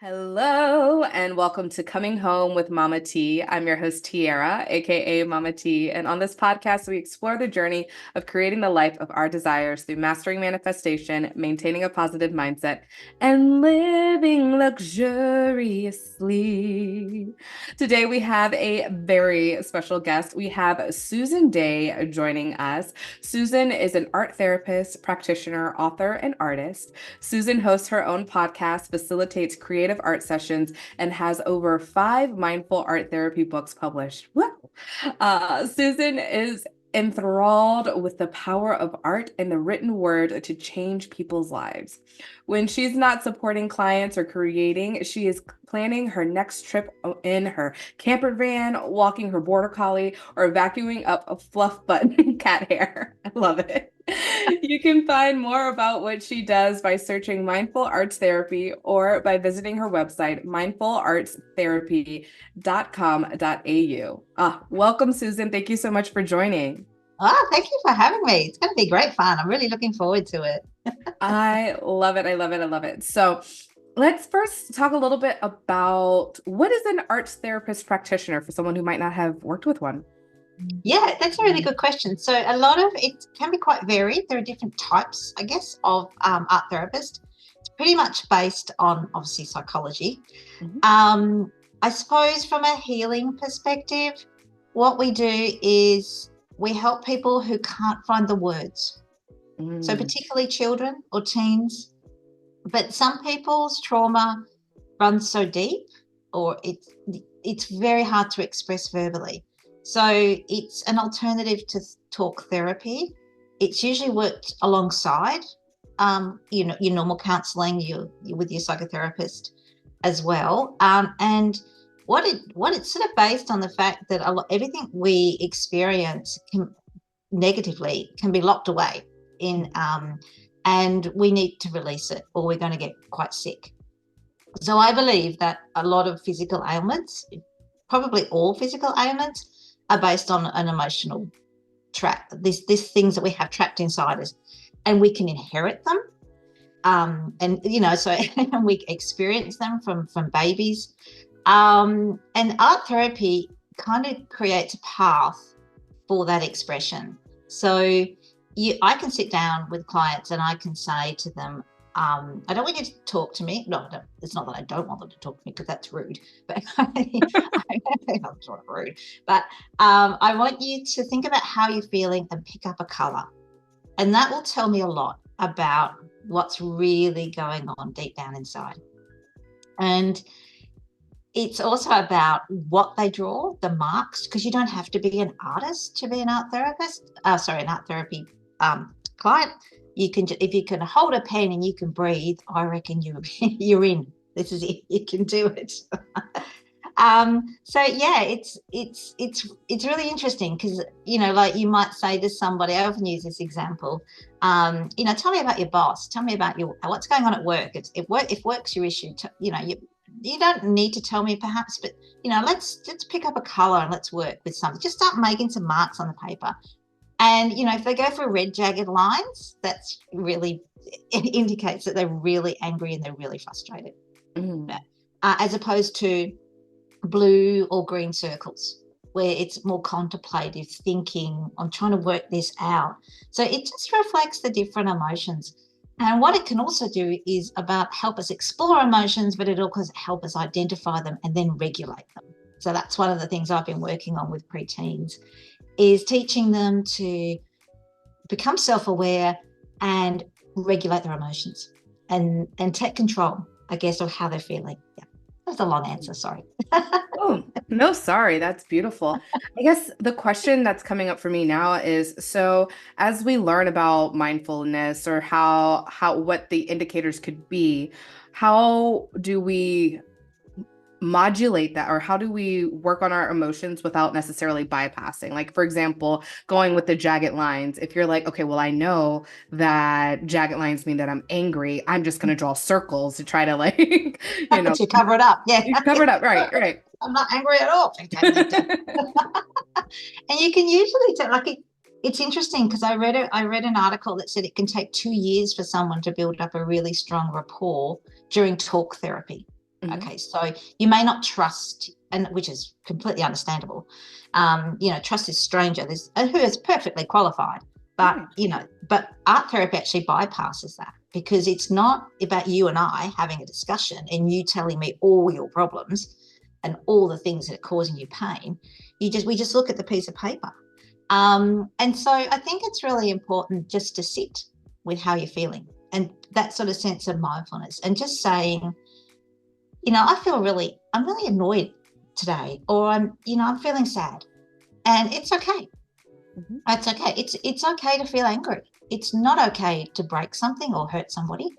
Hello and welcome to Coming Home with Mama T. I'm your host, Tiara, aka Mama T. And on this podcast, we explore the journey of creating the life of our desires through mastering manifestation, maintaining a positive mindset, and living luxuriously. Today, we have a very special guest. We have Susan Day joining us. Susan is an art therapist, practitioner, author, and artist. Susan hosts her own podcast, facilitates creative art sessions, and has over 5 mindful art therapy books published. Woo! Susan is enthralled with the power of art and the written word to change people's lives. When she's not supporting clients or creating, she is planning her next trip in her camper van, walking her border collie, or vacuuming up a fluff button cat hair. I love it. You can find more about what she does by searching Mindful Arts Therapy or by visiting her website, mindfulartstherapy.com.au. Welcome, Susan. Thank you so much for joining. Oh, thank you for having me. It's going to be great fun. I'm really looking forward to it. I love it. I love it. I love it. So let's first talk a little bit about what is an arts therapist practitioner for someone who might not have worked with one. Yeah, that's a really good question. So a lot of it can be quite varied. There are different types, I guess, of art therapist. It's pretty much based on obviously psychology. Mhm. I suppose from a healing perspective, what we do is we help people who can't find the words. So Mm. particularly children or teens, but some people's trauma runs so deep or it's very hard to express verbally. So it's an alternative to talk therapy. It's usually worked alongside your normal counseling, you with your psychotherapist as well. And what it's sort of based on the fact that everything we experience negatively can be locked away in and we need to release it or we're going to get quite sick. So I believe that a lot of physical ailments, probably all physical ailments, are based on an emotional trap. These things that we have trapped inside us, and we can inherit them. So we experience them from babies. And art therapy kind of creates a path for that expression. So I can sit down with clients and I can say to them, I don't want you to talk to me. No, it's not that I don't want them to talk to me because that's rude. But that's sort of rude. But I want you to think about how you're feeling and pick up a color, and that will tell me a lot about what's really going on deep down inside. And it's also about what they draw, the marks, because you don't have to be an artist to be an art therapist. An art therapy client. You can, if you can hold a pen and you can breathe, I reckon you're in. This is it. You can do it. So yeah, it's really interesting because like you might say to somebody. I often use this example. Tell me about your boss. Tell me about what's going on at work. If work's your issue, you don't need to tell me perhaps, but let's pick up a color and let's work with something. Just start making some marks on the paper. And if they go for red jagged lines, that's really it indicates that they're really angry and they're really frustrated. Mm. As opposed to blue or green circles, where it's more contemplative thinking. I'm trying to work this out. So it just reflects the different emotions. And what it can also do is about help us explore emotions, but it also help us identify them and then regulate them. So that's one of the things I've been working on with preteens, is teaching them to become self-aware and regulate their emotions and take control, I guess, of how they're feeling. Yeah, that's a long answer. Sorry. Oh, no, sorry. That's beautiful. I guess the question that's coming up for me now is, so as we learn about mindfulness or how what the indicators could be, how do we modulate that, or how do we work on our emotions without necessarily bypassing? Like, for example, going with the jagged lines. If you're like, okay, well, I know that jagged lines mean that I'm angry, I'm just going to draw circles to try to like, To cover it up. Yeah. cover it up. Right, right. I'm not angry at all. And you can usually tell, like it's interesting because I read an article that said it can take 2 years for someone to build up a really strong rapport during talk therapy. Mm-hmm. Okay, so you may not trust, and which is completely understandable. Trust is stranger. Who is perfectly qualified, but Right. but art therapy actually bypasses that, because it's not about you and I having a discussion and you telling me all your problems and all the things that are causing you pain. We just look at the piece of paper. And so I think it's really important just to sit with how you're feeling, and that sort of sense of mindfulness, and just saying, I'm really annoyed today, or I'm feeling sad, and it's okay. Mm-hmm. It's okay. It's okay to feel angry. It's not okay to break something or hurt somebody.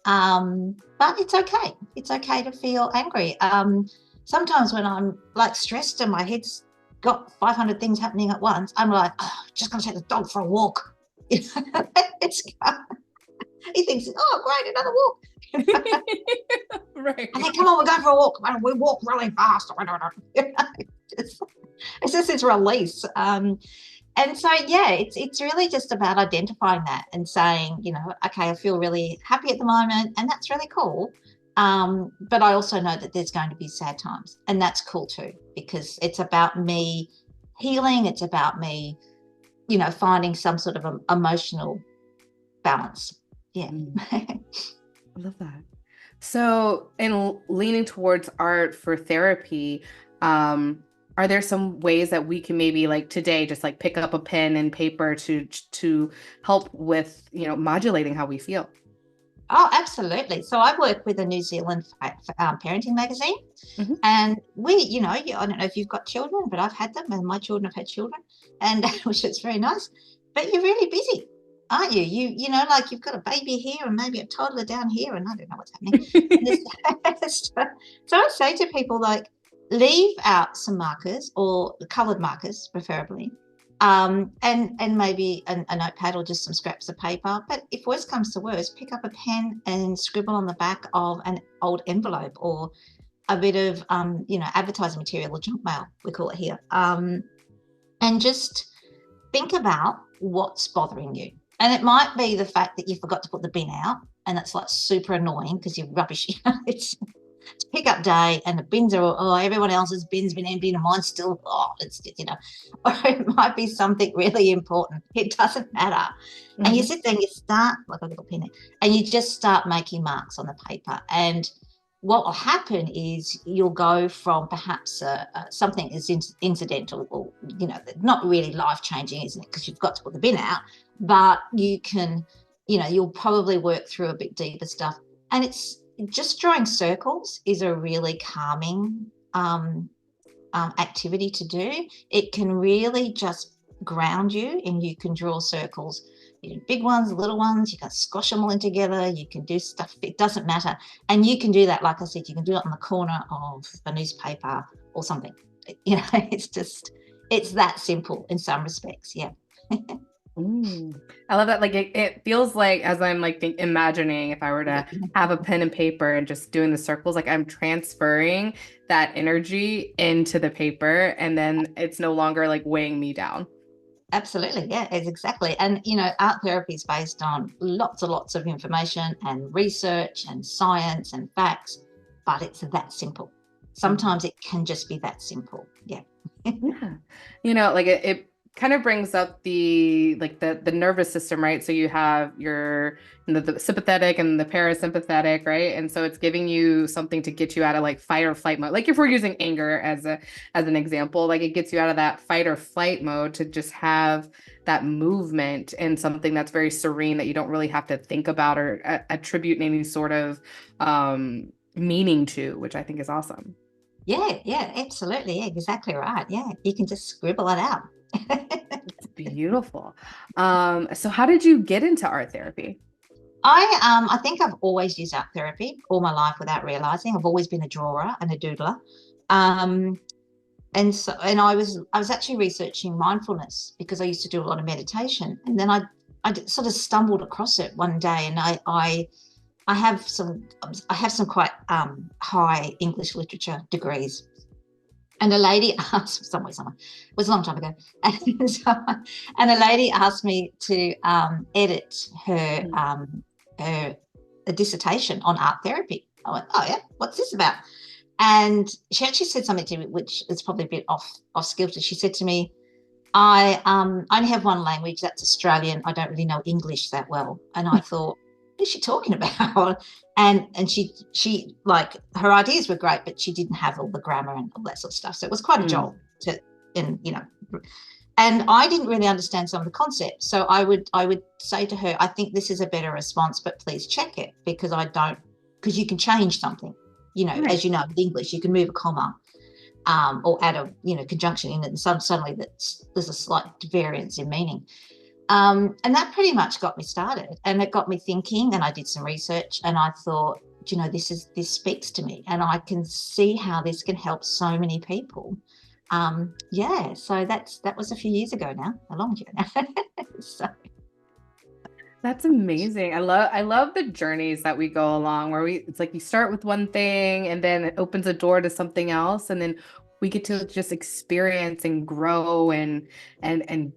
But it's okay. It's okay to feel angry. Sometimes when I'm like stressed and my head's got 500 things happening at once, I'm like, oh, just going to take the dog for a walk. It's, he thinks, oh, great, another walk. Right. And then, come on, we're going for a walk. And we walk really fast. It's just this release. And so, yeah, it's really just about identifying that and saying, okay, I feel really happy at the moment, and that's really cool. But I also know that there's going to be sad times, and that's cool too, because it's about me healing. It's about me, finding some sort of emotional balance. Yeah. I love that. So, in leaning towards art for therapy, are there some ways that we can maybe like today just like pick up a pen and paper to help with, modulating how we feel? Oh, absolutely. So I work with a New Zealand parenting magazine, Hmm. and I don't know if you've got children, but I've had them, and my children have had children, and which is very nice. But you're really busy, aren't you? Like you've got a baby here and maybe a toddler down here, and I don't know what's happening. And so I say to people, like, leave out some markers, or coloured markers, preferably, and maybe a notepad or just some scraps of paper. But if worse comes to worse, pick up a pen and scribble on the back of an old envelope, or a bit of advertising material, or junk mail, we call it here, and just think about what's bothering you. And it might be the fact that you forgot to put the bin out, and that's like super annoying because you're rubbish. It's pickup day and the bins are everyone else's bin's been emptied and mine's still, or it might be something really important. It doesn't matter. And you Hmm. sit there and you start, like a little pen, and you just start making marks on the paper. And what will happen is you'll go from perhaps something as incidental, or not really life changing, isn't it? Because you've got to put the bin out, but you can, you'll probably work through a bit deeper stuff. And it's just drawing circles is a really calming activity to do. It can really just ground you, and you can draw circles, big ones, little ones. You can squash them all in together. You can do stuff. It doesn't matter. And you can do that, like I said, you can do it on the corner of a newspaper or something. It's that simple in some respects. Yeah. I love that. Like it feels like as I'm like imagining if I were to have a pen and paper and just doing the circles, like I'm transferring that energy into the paper, and then it's no longer like weighing me down. Absolutely, yeah, it's exactly. And art therapy is based on lots and lots of information and research and science and facts, but it's that simple. Mhm. Sometimes it can just be that simple. Yeah. Yeah. Like it kind of brings up the nervous system, right? So you have your the sympathetic and the parasympathetic, right? And so it's giving you something to get you out of like fight or flight mode. Like if we're using anger as an example, like it gets you out of that fight or flight mode to just have that movement and something that's very serene that you don't really have to think about or attribute any sort of meaning to, which I think is awesome. Yeah, yeah, absolutely. Yeah, exactly right. Yeah, you can just scribble it out. It's beautiful. So how did you get into art therapy? I think I've always used art therapy all my life without realizing. I've always been a drawer and a doodler. Um, and I was actually researching mindfulness because I used to do a lot of meditation, and then I sort of stumbled across it one day, and I have some quite high English literature degrees. And a lady asked somewhere, it was a long time ago, and a lady asked me to edit her Mm. her a dissertation on art therapy. I went, oh, yeah, what's this about? And she actually said something to me, which is probably a bit off kilter. She said to me, I only have one language, that's Australian. I don't really know English that well. And I thought, what is she talking about? And she like, her ideas were great, but she didn't have all the grammar and all that sort of stuff. So it was quite a jolt to, and and I didn't really understand some of the concepts. So I would say to her, I think this is a better response, but please check it, because I don't, because you can change something, Right. as you know, with English, you can move a comma, or add a conjunction in it, and suddenly there's a slight variance in meaning. And that pretty much got me started, and it got me thinking. And I did some research, and I thought, this speaks to me, and I can see how this can help so many people. Yeah, so that was a few years ago now, a long year now. So That's amazing. I love the journeys that we go along where it's like you start with one thing and then it opens a door to something else, and then we get to just experience and grow and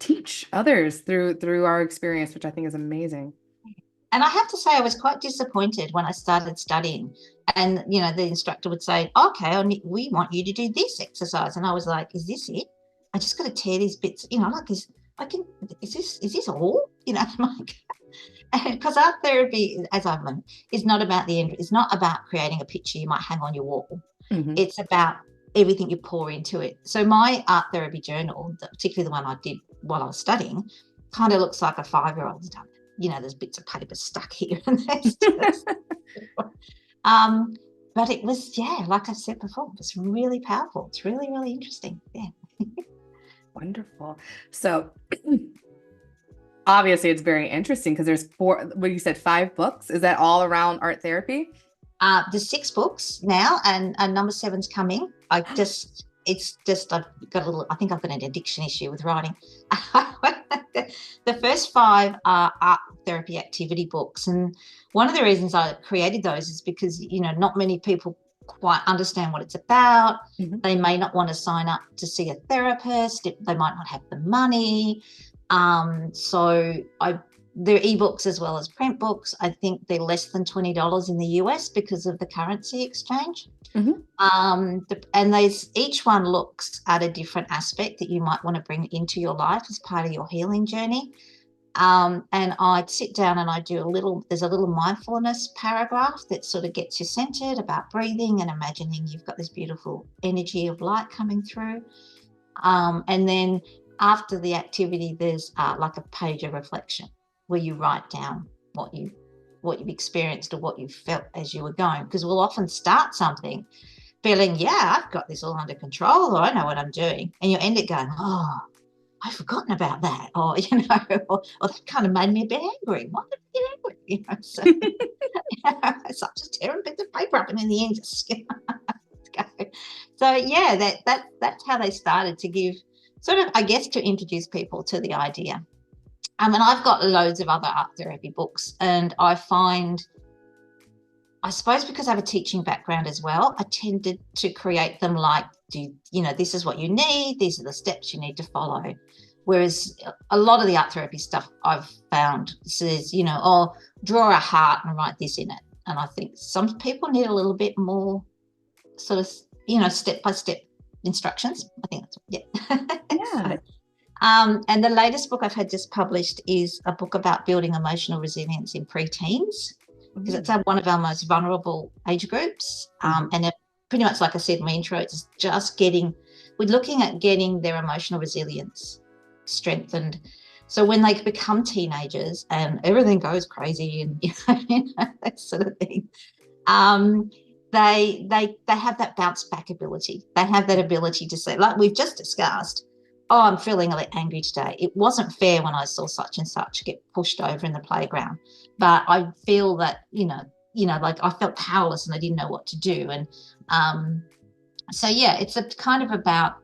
teach others through our experience, which I think is amazing. And I have to say, I was quite disappointed when I started studying. And, the instructor would say, okay, we want you to do this exercise. And I was like, is this it? I just got to tear these bits, like, is this all? Like, because art therapy, as I've learned, is not about the end. It's not about creating a picture you might hang on your wall. Hmm. It's about everything you pour into it. So my art therapy journal, particularly the one I did while I was studying, kind of looks like a 5-year-old's done it. There's bits of paper stuck here and there. um, but it was, yeah, like I said before, it's really powerful. It's really, really interesting. Yeah. Wonderful. So obviously it's very interesting because there's four, what you said, 5 books. Is that all around art therapy? There's 6 books now, and number 7's coming. It's just, I've got I think I've got an addiction issue with writing. The first 5 are art therapy activity books. And one of the reasons I created those is because, not many people quite understand what it's about. Mhm. They may not want to sign up to see a therapist. They might not have the money. So they're ebooks as well as print books. I think they're less than $20 in the US because of the currency exchange. Mhm. And each one looks at a different aspect that you might want to bring into your life as part of your healing journey. And I'd sit down and I there's a little mindfulness paragraph that sort of gets you centered about breathing and imagining you've got this beautiful energy of light coming through. And then after the activity, there's like a page of reflection where you write down what you've experienced or what you felt as you were going, because we'll often start something feeling, yeah, I've got this all under control, or I know what I'm doing, and you end it going, oh, I've forgotten about that, or or that kind of made me a bit angry. Why did I get angry? So, so I'm just tearing bits of paper up, and in the end, just go. So yeah, that's how they started to give sort of, I guess, to introduce people to the idea. And I've got loads of other art therapy books, and I find, I suppose because I have a teaching background as well, I tended to create them like, this is what you need, these are the steps you need to follow. Whereas a lot of the art therapy stuff I've found says, oh, draw a heart and write this in it. And I think some people need a little bit more sort of, step-by-step instructions. I think that's, yeah. Yeah. So, and the latest book I've had just published is a book about building emotional resilience in preteens, because it's one of our most vulnerable age groups. And pretty much, like I said in my intro, it's just we're looking at getting their emotional resilience strengthened. So when they become teenagers and everything goes crazy and that sort of thing, they have that bounce back ability. They have that ability to say, like we've just discussed, oh, I'm feeling a bit angry today. It wasn't fair when I saw such and such get pushed over in the playground. But I feel that, like I felt powerless and I didn't know what to do. And so, yeah, it's a kind of about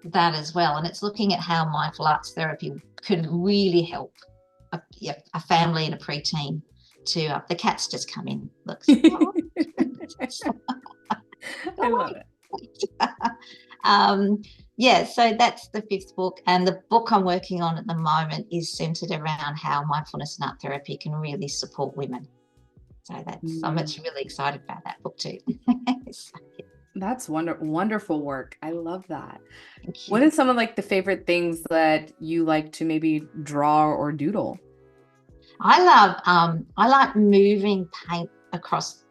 that as well. And it's looking at how mindful arts therapy can really help a family and a preteen to, the cat's just come in. Looks. I love it. Yeah, so that's the 5th book. And the book I'm working on at the moment is centered around how mindfulness and art therapy can really support women. So I'm Mm, actually really excited about that book too. So, that's wonderful work. I love that. thank What you. is some of like the favorite things that you like to maybe draw or doodle? I like moving paint across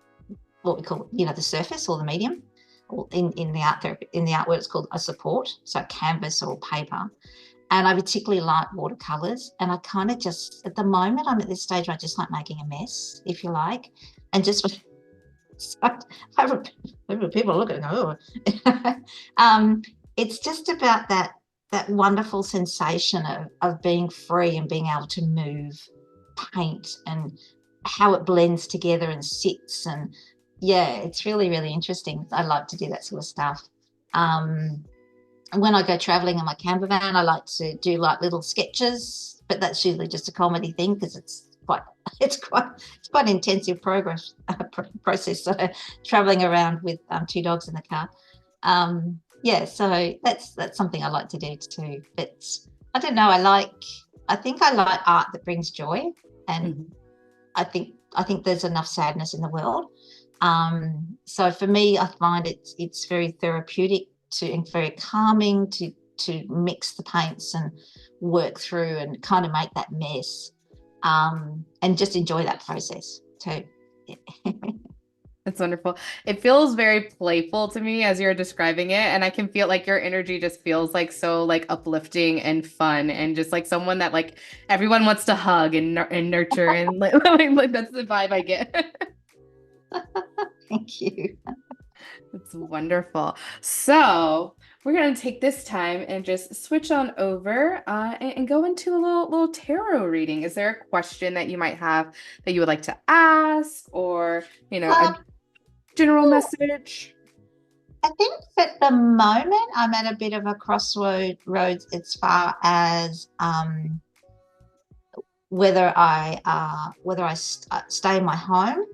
what we call, the surface or the medium. Or in the art therapy, in the art world, it's called a support, so canvas or paper. And I particularly like watercolors. And I kind of just, at the moment, I'm at this stage where I just like making a mess, if you like, and just people look at it and go, oh. It's just about that wonderful sensation of being free and being able to move paint and how it blends together and sits. And yeah, it's really, really interesting. I love to do that sort of stuff. When I go traveling in my camper van, I like to do like little sketches, but that's usually just a comedy thing because quite it's quite intensive process. So traveling around with two dogs in the car. Yeah, so that's something I like to do too. But I don't know. I think I like art that brings joy, and Mhm. I think there's enough sadness in the world. So for me, I find it's very therapeutic and very calming to mix the paints and work through and kind of make that mess, and just enjoy that process too. That's wonderful. It feels very playful to me as you're describing it, and I can feel like your energy just feels like so like uplifting and fun, and just like someone that like everyone wants to hug and nurture, and like that's the vibe I get. Thank you. It's wonderful. So we're gonna take this time and just switch on over and go into a little tarot reading. Is there a question that you might have that you would like to ask, or a Um, general message? I think at the moment I'm at a bit of a crossroads as far as whether I stay in my home,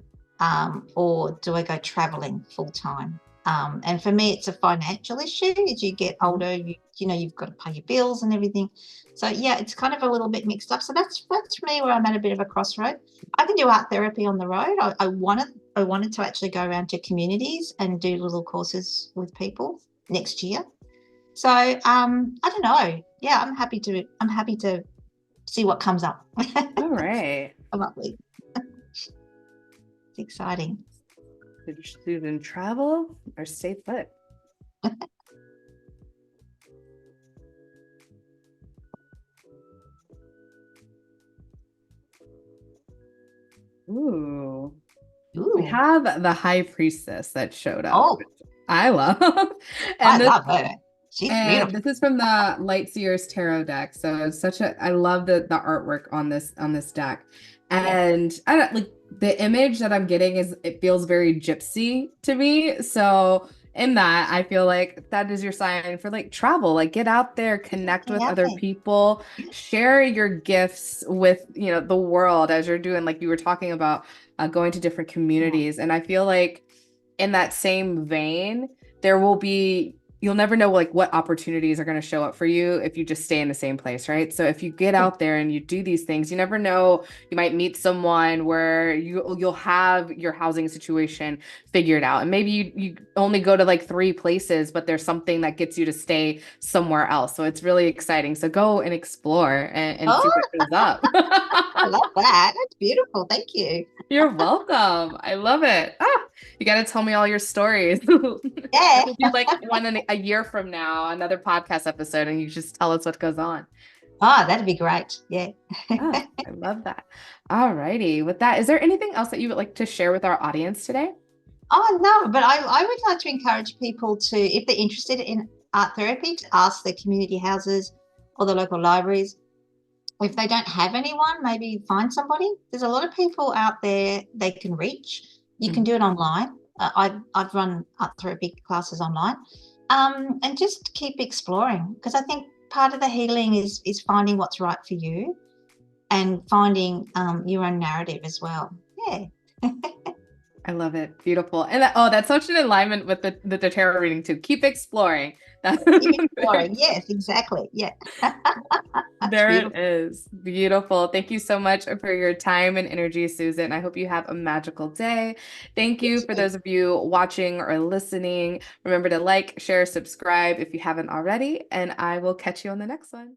or do I go traveling full time. And for me, it's a financial issue. As you get Mhm. older, you've got to pay your bills and everything. So yeah, it's kind of a little bit mixed up. So that's for me where I'm at a bit of a crossroad. I can do art therapy on the road. I wanted to actually go around to communities and do little courses with people next year. So I don't know. Yeah, I'm happy to see what comes up. All right. Come up with. It's exciting. Did Susan travel or stay put? Ooh. We Ooh. have the high priestess that showed up, Oh, which I love. I And this love her. She's and beautiful. this is from the Light Seers Tarot deck. So it's such a I love the artwork on this deck. Yeah. And I don't like the image that I'm getting is it feels very gypsy to me. So in that, I feel like that is your sign for like travel, like get out there, connect Getting with out other there. people, share your gifts with, the world as you're doing, like you were talking about going to different Yeah. communities. And I feel like in that same vein, there will be you'll never know like what opportunities are going to show up for you if you just stay in the same place, right? So if you get Yeah. out there and you do these things, you never know, you might meet someone where you'll have your housing situation figured out. And maybe you only go to like three places, but there's something that gets you to stay somewhere else. So it's really exciting. So go and explore and see what Oh, shows up. I love that. That's beautiful. Thank you. You're welcome. I love it. You got to tell me all your stories. Yeah. We'll do like one in a year from now, another podcast episode, and you just tell us what goes on. Oh, that'd be great. Yeah. Oh, I love that. All righty. With that, is there anything else that you would like to share with our audience today? Oh, no, but I would like to encourage people to, if they're interested in art therapy, to ask their community houses or the local libraries. If they don't have anyone, maybe find somebody. There's a lot of people out there they can reach. You can Mhm. do it online. I've run art therapy classes online, and just keep exploring because I think part of the healing is finding what's right for you and finding your own narrative as well. Yeah. I love it. Beautiful. And that's such an alignment with the tarot reading too. Keep exploring. That, Keep exploring. Yes, exactly. Yeah. That's there it beautiful. is. Beautiful. Thank you so much for your time and energy, Susan. I hope you have a magical day. Thank You you for too. those of you watching or listening. Remember to like, share, subscribe if you haven't already, and I will catch you on the next one.